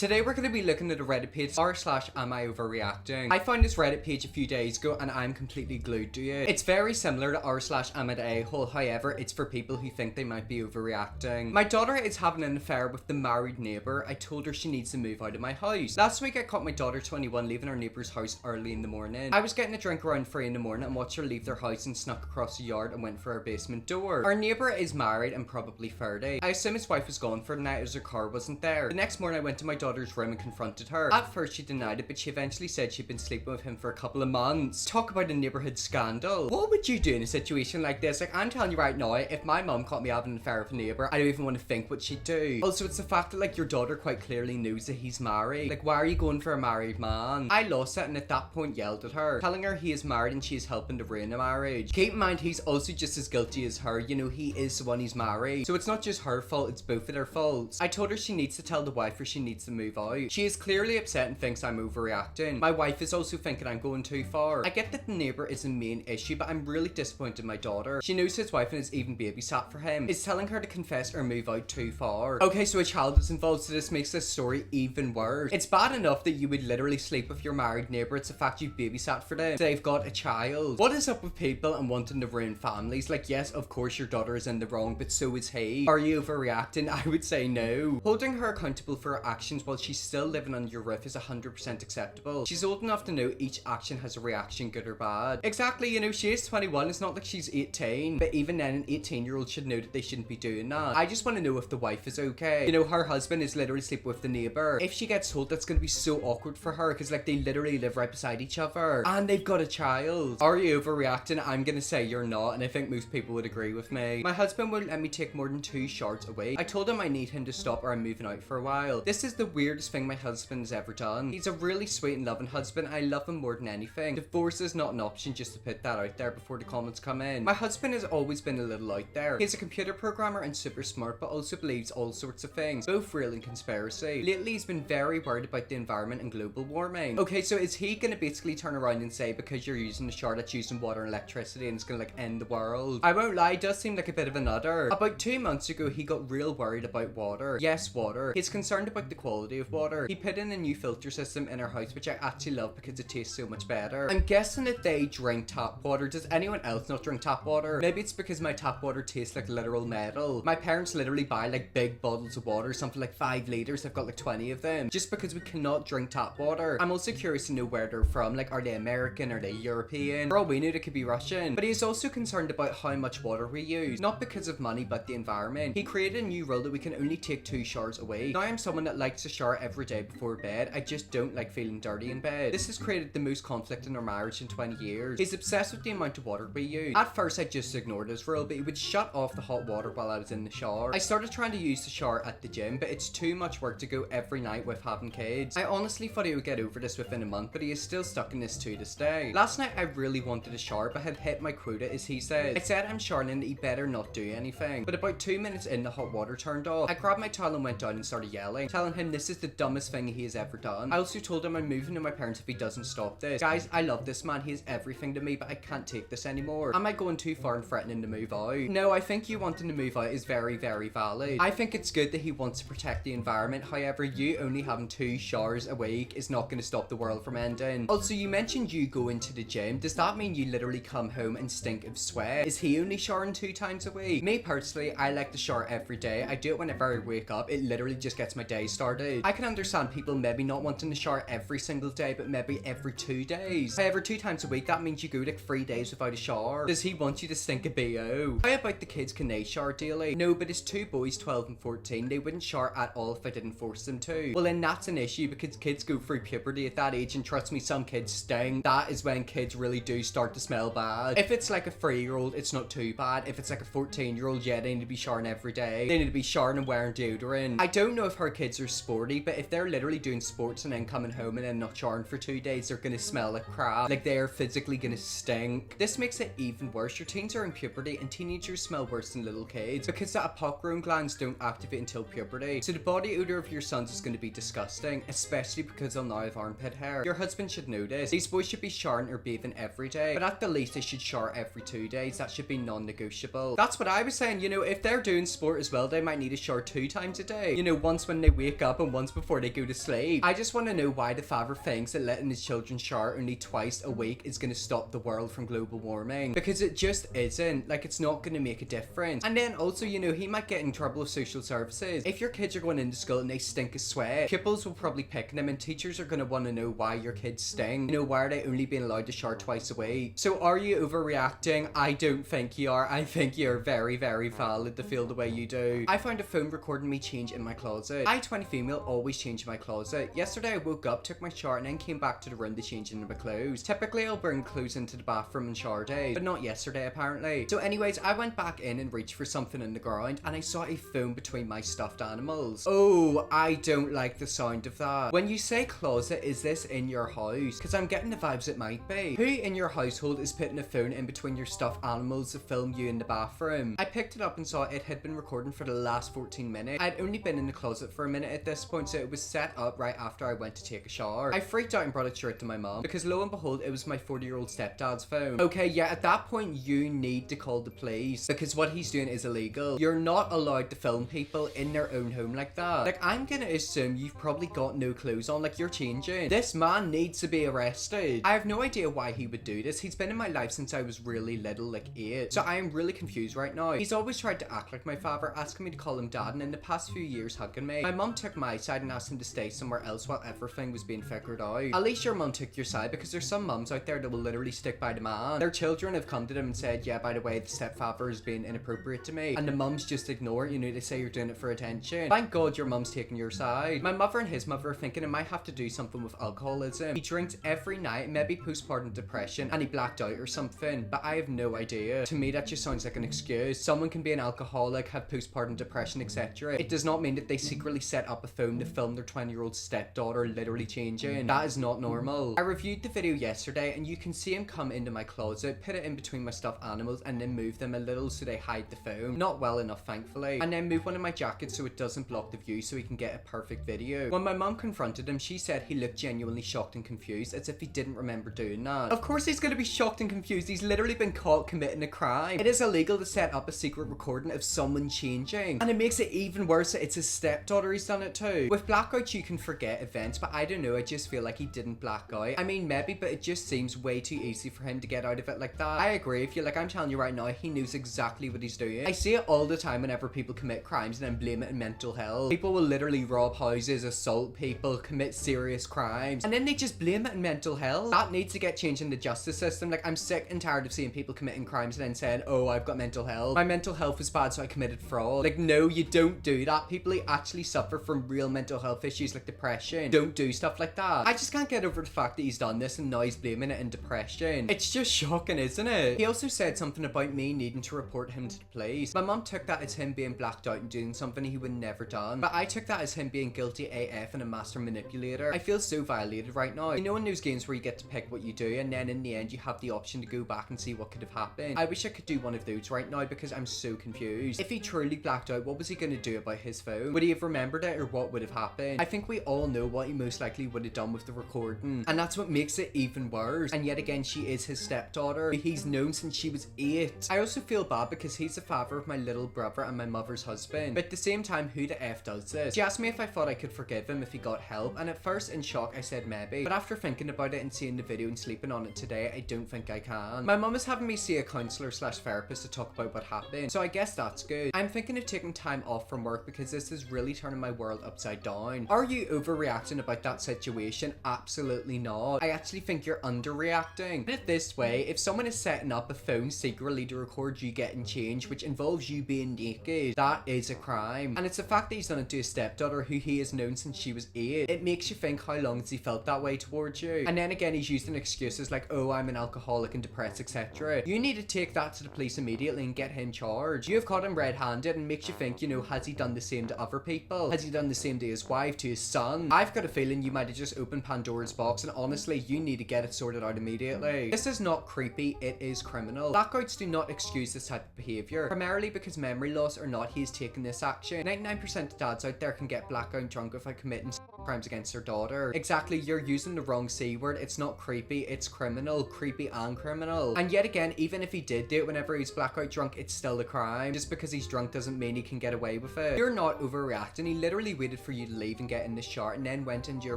Today we're going to be looking at a Reddit page r/amioverreacting. I found this Reddit page a few days ago and I'm completely glued to it. It's very similar to r/am@a-hole, however it's for people who think they might be overreacting. My daughter is having an affair with the married neighbour. I told her she needs to move out of my house. Last week I caught my daughter 21 leaving our neighbour's house early in the morning. I was getting a drink around 3 in the morning and watched her leave their house and snuck across the yard and went for our basement door. Our neighbour is married and probably 30. I assume his wife was gone for the night as her car wasn't there. The next morning I went to my daughter's room and confronted her. At first she denied it, but she eventually said she'd been sleeping with him for a couple of months. Talk about a neighborhood scandal. What would you do in a situation like this? Like, I'm telling you right now, if my mum caught me having an affair with a neighbor, I don't even want to think what she'd do. Also, it's the fact that like your daughter quite clearly knows that he's married. Like, why are you going for a married man? I lost it and at that point yelled at her, telling her he is married and she is helping to ruin a marriage. Keep in mind he's also just as guilty as her. You know, he is the one he's married, so it's not just her fault, it's both of their faults. I told her she needs to tell the wife or she needs to move out. She is clearly upset and thinks I'm overreacting. My wife is also thinking I'm going too far. I get that the neighbor is the main issue, but I'm really disappointed in my daughter. She knows his wife and has even babysat for him. Is telling her to confess or move out too far. Okay, so a child is involved, so this makes this story even worse. It's bad enough that you would literally sleep with your married neighbor. It's the fact you've babysat for them. They've got a child. What is up with people and wanting to ruin families? Like, yes, of course your daughter is in the wrong, but so is he. Are you overreacting? I would say no. Holding her accountable for her actions while she's still living on your roof is 100% acceptable. She's old enough to know each action has a reaction, good or bad. Exactly, you know, she is 21. It's not like she's 18. But even then, an 18-year-old should know that they shouldn't be doing that. I just want to know if the wife is okay. You know, her husband is literally sleeping with the neighbor. If she gets told, that's going to be so awkward for her because like they literally live right beside each other. And they've got a child. Are you overreacting? I'm going to say you're not, and I think most people would agree with me. My husband won't let me take more than 2 showers a week. I told him I need him to stop or I'm moving out for a while. This is the weirdest thing my husband's ever done. He's a really sweet and loving husband. I love him more than anything. Divorce is not an option, just to put that out there before the comments come in. My husband has always been a little out there. He's a computer programmer and super smart, but also believes all sorts of things, both real and conspiracy. Lately he's been very worried about the environment and global warming. Okay, so is he gonna basically turn around and say because you're using a shower that's using water and electricity and it's gonna like end the world? I won't lie, it does seem like a bit of a nutter. About 2 months ago he got real worried about water. Yes, water. He's concerned about the quality of water. He put in a new filter system in our house, which I actually love because it tastes so much better. I'm guessing that they drink tap water. Does anyone else not drink tap water? Maybe it's because my tap water tastes like literal metal. My parents literally buy like big bottles of water, something like 5 liters. They've got like 20 of them just because we cannot drink tap water. I'm also curious to know where they're from. Like, are they American? Are they European? For all we know, they could be Russian. But he's also concerned about how much water we use, not because of money but the environment. He created a new rule that we can only take 2 showers a week. Now I'm someone that likes to shower every day before bed. I just don't like feeling dirty in bed. This has created the most conflict in our marriage in 20 years. He's obsessed with the amount of water we use. At first I just ignored his rule, but he would shut off the hot water while I was in the shower. I started trying to use the shower at the gym, but it's too much work to go every night with having kids. I honestly thought he would get over this within a month, but he is still stuck in this to this day. Last night I really wanted a shower, but had hit my quota, as he says. I said I'm showering and he better not do anything, but about 2 minutes in, the hot water turned off. I grabbed my towel and went down and started yelling, telling him this is the dumbest thing he has ever done. I also told him I'm moving to my parents if he doesn't stop this. Guys, I love this man. He is everything to me, but I can't take this anymore. Am I going too far and threatening to move out? No, I think you wanting to move out is very, very valid. I think it's good that he wants to protect the environment. However, you only having 2 showers a week is not going to stop the world from ending. Also, you mentioned you go into the gym. Does that mean you literally come home and stink of sweat? Is he only showering 2 times a week? Me personally, I like to shower every day. I do it whenever I wake up. It literally just gets my day started. I can understand people maybe not wanting to shower every single day, but maybe every 2 days. However, 2 times a week, that means you go like 3 days without a shower. Does he want you to stink a BO? How about the kids? Can they shower daily? No, but his 2 boys, 12 and 14, they wouldn't shower at all if I didn't force them to. Well, then that's an issue because kids go through puberty at that age, and trust me, some kids stink. That is when kids really do start to smell bad. If it's like a 3-year-old, it's not too bad. If it's like a 14-year-old, yeah, they need to be showering every day. They need to be showering and wearing deodorant. I don't know if her kids are sporty, but if they're literally doing sports and then coming home and then not showering for 2 days, they're gonna smell like crap. Like, they are physically gonna stink. This makes it even worse. Your teens are in puberty and teenagers smell worse than little kids because the apocrine glands don't activate until puberty. So the body odor of your sons is going to be disgusting, especially because they'll now have armpit hair. Your husband should know this. These boys should be showering or bathing every day, but at the least they should shower every 2 days. That should be non-negotiable. That's what I was saying. You know, if they're doing sport as well, they might need a shower 2 times a day. You know, once when they wake up and phone once before they go to sleep. I just want to know why the father thinks that letting his children shower only twice a week is going to stop the world from global warming, because it just isn't. Like, it's not going to make a difference. And then also, you know, he might get in trouble with social services. If your kids are going into school and they stink of sweat, pupils will probably pick them, and teachers are going to want to know why your kids stink. You know, why are they only being allowed to shower twice a week? So are you overreacting? I don't think you are. I think you're very, very valid to feel the way you do. I found a phone recording me change in my closet. I, 20 female, always change in my closet. Yesterday I woke up, took my shower, and then came back to the room to change into my clothes. Typically I'll bring clothes into the bathroom on shower day, but not yesterday apparently. So anyways, I went back in and reached for something in the ground, and I saw a phone between my stuffed animals. Oh, I don't like the sound of that. When you say closet, is this in your house? Because I'm getting the vibes it might be. Who in your household is putting a phone in between your stuffed animals to film you in the bathroom? I picked it up and saw it had been recording for the last 14 minutes. I'd only been in the closet for a minute at this point, so it was set up right after I went to take a shower. I freaked out and brought it straight to my mom, because lo and behold, it was my 40-year-old stepdad's phone. Okay, yeah, at that point you need to call the police, because what he's doing is illegal. You're not allowed to film people in their own home like that. Like, I'm gonna assume you've probably got no clothes on, like you're changing. This man needs to be arrested. I have no idea why he would do this. He's been in my life since I was really little, like 8. So I am really confused right now. He's always tried to act like my father, asking me to call him dad, and in the past few years hugging me. My mum took my side and asked him to stay somewhere else while everything was being figured out. At least your mum took your side, because there's some mums out there that will literally stick by the man. Their children have come to them and said, yeah, by the way, the stepfather is being inappropriate to me, and the mums just ignore it. You know, they say you're doing it for attention. Thank God your mum's taking your side. My mother and his mother are thinking it might have to do something with alcoholism. He drinks every night, maybe postpartum depression, and he blacked out or something, but I have no idea. To me, that just sounds like an excuse. Someone can be an alcoholic, have postpartum depression, etc. It does not mean that they secretly set up a phone to film their 20-year-old stepdaughter literally changing. That is not normal. I reviewed the video yesterday, and you can see him come into my closet, put it in between my stuffed animals, and then move them a little so they hide the phone. Not well enough, thankfully. And then move one of my jackets so it doesn't block the view, so he can get a perfect video. When my mom confronted him, she said he looked genuinely shocked and confused, as if he didn't remember doing that. Of course he's gonna be shocked and confused. He's literally been caught committing a crime. It is illegal to set up a secret recording of someone changing, and it makes it even worse that it's his stepdaughter he's done it to. With blackouts you can forget events, but I don't know, I just feel like he didn't black out. I mean, maybe, but it just seems way too easy for him to get out of it like that. I agree with you. Like, I'm telling you right now, he knows exactly what he's doing. I see it all the time whenever people commit crimes and then blame it on mental health. People will literally rob houses, assault people, commit serious crimes, and then they just blame it on mental health. That needs to get changed in the justice system. Like, I'm sick and tired of seeing people committing crimes and then saying, oh, I've got mental health. My mental health was bad, so I committed fraud. Like, no, you don't do that. People who actually suffer from real mental health issues like depression don't do stuff like that. I just can't get over the fact that he's done this and now he's blaming it in depression. It's just shocking, isn't it? He also said something about me needing to report him to the police. My mom took that as him being blacked out and doing something he would never done, but I took that as him being guilty AF and a master manipulator. I feel so violated right now. You know, in those games where you get to pick what you do and then in the end you have the option to go back and see what could have happened. I wish I could do one of those right now, because I'm so confused. If he truly blacked out, what was he going to do about his phone? Would he have remembered it, or what would have happened? I think we all know what he most likely would have done with the recording, and that's what makes it even worse. And yet again, she is his stepdaughter, who he's known since she was 8. I also feel bad because he's the father of my little brother and my mother's husband, but at the same time, who the F does this? She asked me if I thought I could forgive him if he got help, and at first in shock I said maybe, but after thinking about it and seeing the video and sleeping on it today, I don't think I can. My mum is having me see a counsellor / therapist to talk about what happened, so I guess that's good. I'm thinking of taking time off from work because this is really turning my world upside down. Are you overreacting about that situation? Absolutely not. I actually think you're underreacting. Put it this way, if someone is setting up a phone secretly to record you getting changed, which involves you being naked, that is a crime. And it's the fact that he's done it to his stepdaughter, who he has known since she was 8. It makes you think, how long has he felt that way towards you? And then again, he's using excuses like, oh, I'm an alcoholic and depressed, etc. You need to take that to the police immediately and get him charged. You have caught him red-handed, and makes you think, you know, has he done the same to other people? Has he done the same to his wife, to his son? I've got a feeling you might have just opened Pandora's box, and honestly, you need to get it sorted out immediately. This is not creepy, it is criminal. Blackouts do not excuse this type of behavior, primarily because memory loss or not, he is taking this action. 99% of dads out there can get blackout drunk without committing crimes against her daughter. Exactly, you're using the wrong C word. It's not creepy, it's criminal. Creepy and criminal. And yet again, even if he did do it whenever he's blackout drunk, it's still a crime. Just because he's drunk doesn't mean he can get away with it. You're not overreacting. He literally waited for you to leave and get in the shower and then went into your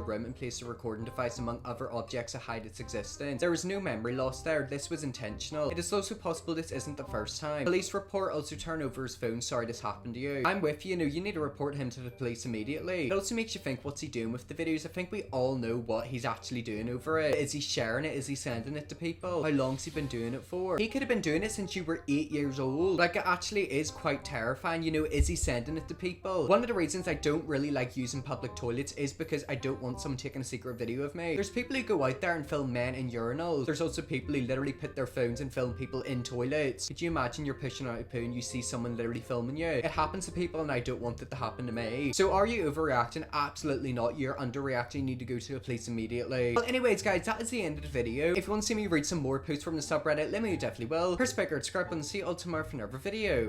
room and placed a recording device among other objects to hide its existence. There was no memory loss there. This was intentional. It is also possible this isn't the first time. Police report also turn over his phone. Sorry this happened to you. I'm with you. You need to report him to the police immediately. It also makes you think, what's he doing with the videos? I think we all know what he's actually doing over it. Is he sharing it? Is he sending it to people? How long's he been doing it for? He could have been doing it since you were 8 years old. Like, it actually is quite terrifying. Is he sending it to people? One of the reasons I don't really like using public toilets is because I don't want someone taking a secret video of me. There's people who go out there and film men in urinals. There's also people who literally put their phones and film people in toilets. Could you imagine you're pushing out a poo and you see someone literally filming you? It happens to people and I don't want it to happen to me. So are you overreacting? Absolutely not. You're underreacting. You need to go to the police immediately. Well, anyways guys, that is the end of the video. If you want to see me read some more posts from the subreddit, let me know, definitely will. Subscribe and see you all tomorrow for another video.